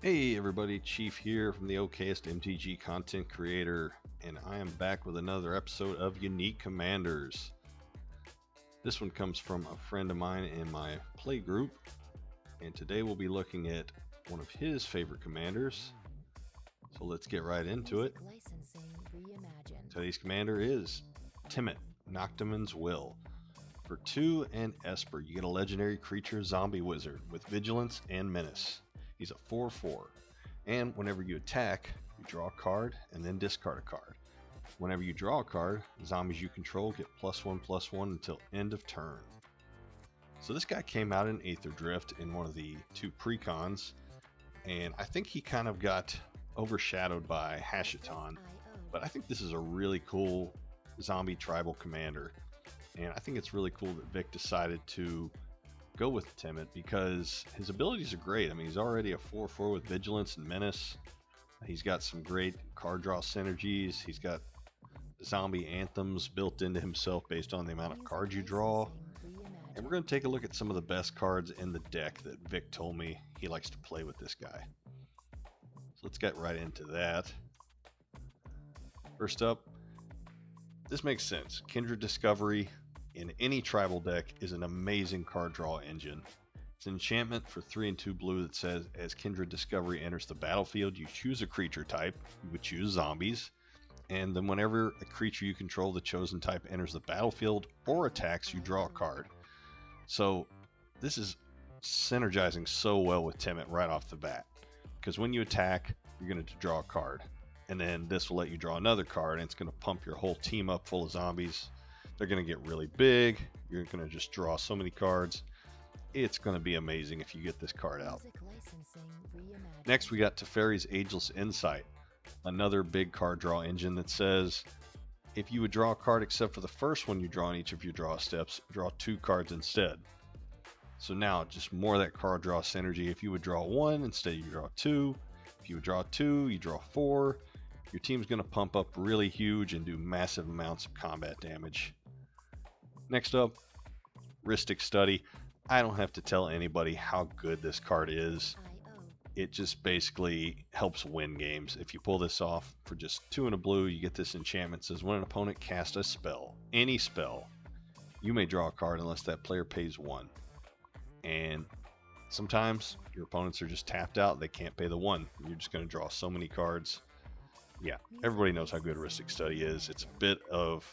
Hey everybody, Chief here from the OKest MTG content creator, and I am back with another episode of Unique Commanders. This one comes from a friend of mine in my play group, and today we'll be looking at one of his favorite commanders. So let's get right into it. Today's commander is Temmet, Naktamun's Will. For 2 and Esper, you get a legendary creature zombie wizard with vigilance and menace. He's a 4/4, and whenever you attack, you draw a card and then discard a card. Whenever you draw a card, zombies you control get +1/+1 until end of turn. So this guy came out in Aether Drift in one of the 2 precons, and I think he kind of got overshadowed by Hashiton, but I think this is a really cool zombie tribal commander, and I think it's really cool that Vic decided to go with Temmet because his abilities are great. I mean, he's already a 4/4 with vigilance and menace. He's got some great card draw synergies. He's got zombie anthems built into himself based on the amount of cards you draw. And we're going to take a look at some of the best cards in the deck that Vic told me he likes to play with this guy. So let's get right into that. First up, this makes sense. Kindred Discovery in any tribal deck is an amazing card draw engine. It's an enchantment for 3 and 2 blue that says, as Kindred Discovery enters the battlefield, you choose a creature type. You would choose zombies. And then whenever a creature you control, the chosen type, enters the battlefield or attacks, you draw a card. So this is synergizing so well with Temmet right off the bat. Because when you attack, you're going to draw a card. And then this will let you draw another card, and it's going to pump your whole team up full of zombies. They're going to get really big. You're going to just draw so many cards. It's going to be amazing if you get this card out. Next, we got Teferi's Ageless Insight, another big card draw engine that says, if you would draw a card except for the first one you draw in each of your draw steps, draw 2 cards instead. So now, just more of that card draw synergy. If you would draw 1, instead you draw 2. If you would draw 2, you draw 4. Your team's going to pump up really huge and do massive amounts of combat damage. Next up, Rhystic Study. I don't have to tell anybody how good this card is. It just basically helps win games. If you pull this off for just 2 and a blue, you get this enchantment. It says when an opponent casts a spell, any spell, you may draw a card unless that player pays 1. And sometimes your opponents are just tapped out. They can't pay the 1. You're just going to draw so many cards. Yeah, everybody knows how good Rhystic Study is. It's a bit of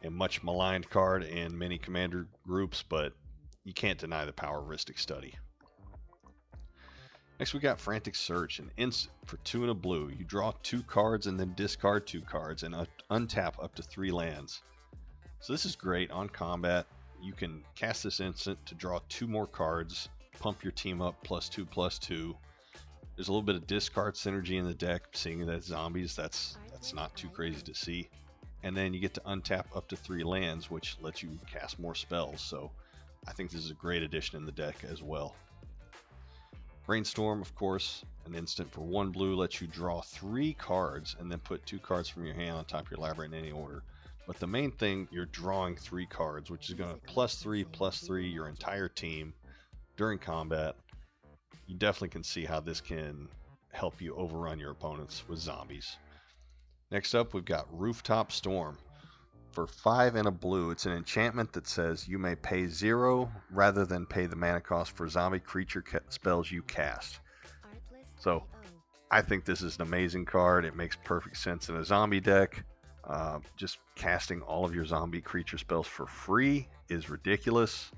a much maligned card in many commander groups, but you can't deny the power of Rhystic Study. Next we got Frantic Search, an instant for 2 and a blue. You draw 2 cards and then discard 2 cards and untap up to 3 lands. So this is great on combat. You can cast this instant to draw 2 more cards, pump your team up +2/+2. There's a little bit of discard synergy in the deck, seeing that zombies, that's not too crazy to see. And then you get to untap up to 3 lands, which lets you cast more spells. So I think this is a great addition in the deck as well. Brainstorm, of course, an instant for 1 blue, lets you draw 3 cards and then put 2 cards from your hand on top of your library in any order. But the main thing, you're drawing 3 cards, which is going to +3/+3 your entire team during combat. You definitely can see how this can help you overrun your opponents with zombies. Next up, we've got Rooftop Storm. For 5 and a blue, it's an enchantment that says you may pay 0 rather than pay the mana cost for zombie creature spells you cast. So I think this is an amazing card. It makes perfect sense in a zombie deck. Just casting all of your zombie creature spells for free is ridiculous.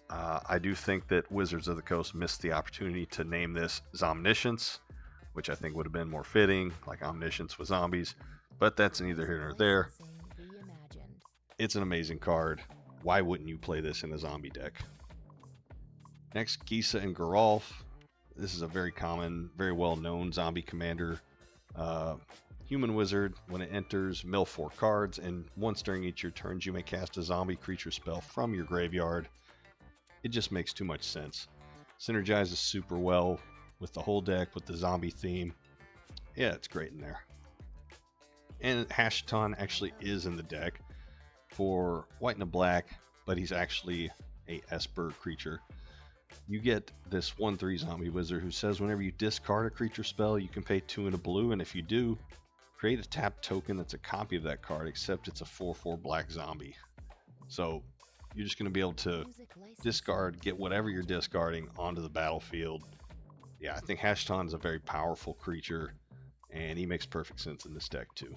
I do think that Wizards of the Coast missed the opportunity to name this Zomniscience, which I think would have been more fitting, like Omniscience with zombies, but that's neither here nor there. It's an amazing card. Why wouldn't you play this in a zombie deck? Next, Gisa and Geralf. This is a very common, very well-known zombie commander. Human Wizard, when it enters, mill 4 cards, and once during each of your turns, you may cast a zombie creature spell from your graveyard. It just makes too much sense. Synergizes super well with the whole deck, with the zombie theme. Yeah, it's great in there. And Hashiton actually is in the deck for white and a black, but he's actually a Esper creature. you get this 1/3 zombie wizard who says whenever you discard a creature spell, you can pay 2 and a blue, and if you do, create a tap token that's a copy of that card, except it's a 4/4 black zombie. So you're just going to be able to discard, get whatever you're discarding onto the battlefield. Yeah, I think Hashton is a very powerful creature, and he makes perfect sense in this deck too.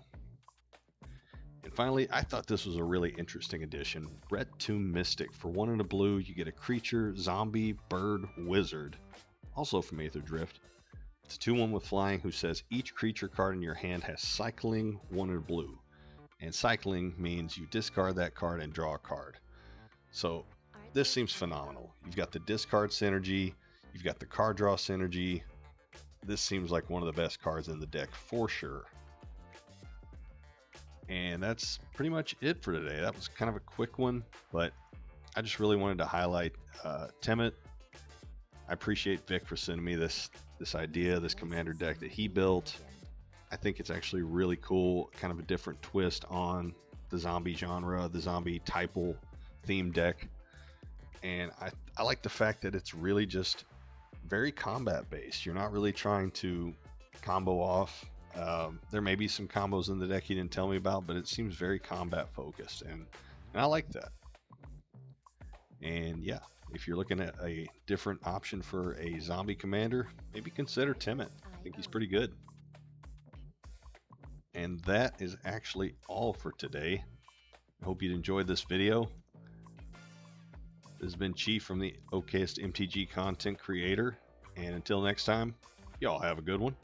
And finally, I thought this was a really interesting addition. Red Tomb Mystic. For 1 and a blue, you get a creature, zombie, bird, wizard, also from Aether Drift. It's a 2/1 with flying who says each creature card in your hand has cycling 1 and blue. And cycling means you discard that card and draw a card. So this seems phenomenal. You've got the discard synergy, you've got the card draw synergy. This seems like one of the best cards in the deck for sure. And that's pretty much it for today. That was kind of a quick one, but I just really wanted to highlight Temmet. I appreciate Vic for sending me this idea, this commander deck that he built. I think it's actually really cool, kind of a different twist on the zombie genre, the Zombie Typal theme deck. And I like the fact that it's really just very combat based. You're not really trying to combo off. There may be some combos in the deck he didn't tell me about, but it seems very combat focused, and I like that. And yeah, if you're looking at a different option for a zombie commander, maybe consider Temmet. I think he's pretty good. And that is actually all for today. I hope you enjoyed this video. This has been Chief from the Okayest MTG Content Creator, and until next time, y'all have a good one.